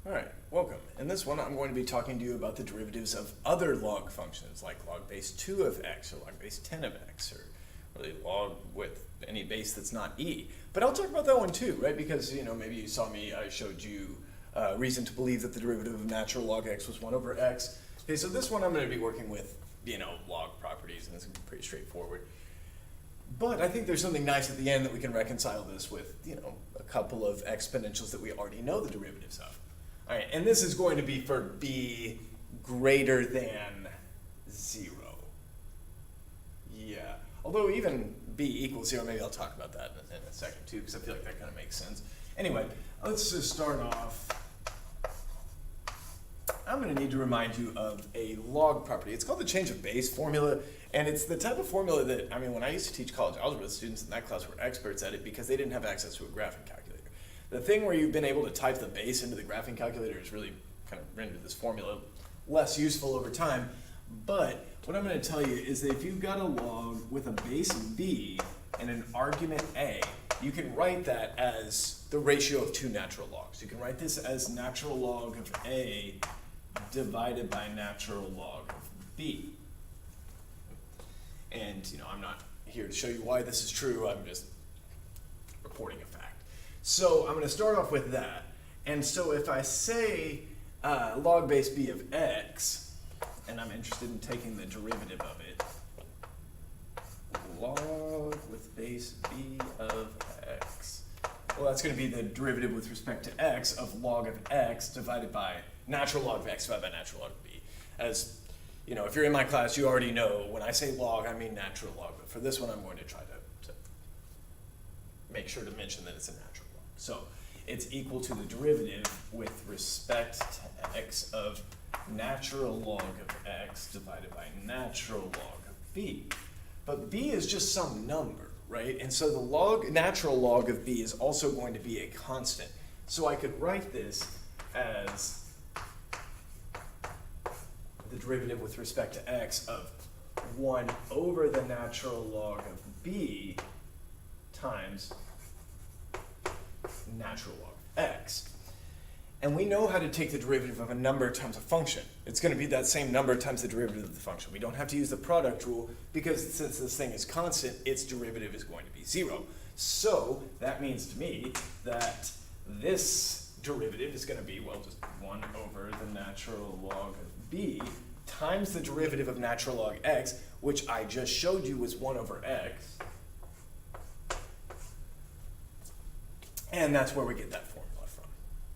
Alright, welcome. In this one I'm going to be talking to you about the derivatives of other log functions like log base 2 of x or log base 10 of x or really log with any base that's not e. But I'll talk about that one too, right? Because maybe you saw me, I showed you reason to believe that the derivative of natural log x was 1 over x. Okay, so this one I'm going to be working with log properties, and it's going to be pretty straightforward. But I think there's something nice at the end that we can reconcile this with, a couple of exponentials that we already know the derivatives of. All right, and this is going to be for b greater than 0. Yeah, although even b equals 0, maybe I'll talk about that in a second too, because I feel like that kind of makes sense. Anyway, let's just start off. I'm going to need to remind you of a log property. It's called the change of base formula, and it's the type of formula that, when I used to teach college algebra, the students in that class were experts at it because they didn't have access to a graphing calculator. The thing where you've been able to type the base into the graphing calculator has really kind of rendered this formula less useful over time. But what I'm going to tell you is that if you've got a log with a base b and an argument a, you can write that as the ratio of two natural logs. You can write this as natural log of a divided by natural log of b. And I'm not here to show you why this is true, I'm just reporting a fact. So I'm going to start off with that. And so if I say log base b of x, and I'm interested in taking the derivative of it, log with base b of x, well, that's going to be the derivative with respect to x of log of x divided by natural log of x divided by natural log of b. As if you're in my class, you already know when I say log, I mean natural log. But for this one, I'm going to try to make sure to mention that it's a natural log. So it's equal to the derivative with respect to x of natural log of x divided by natural log of b. But b is just some number, right? And so the natural log of b is also going to be a constant. So I could write this as the derivative with respect to x of 1 over the natural log of b times natural log of x. And we know how to take the derivative of a number times a function. It's going to be that same number times the derivative of the function. We don't have to use the product rule because since this thing is constant, its derivative is going to be 0. So that means to me that this derivative is going to be, well, just 1 over the natural log of b times the derivative of natural log x, which I just showed you was 1 over x. And that's where we get that formula.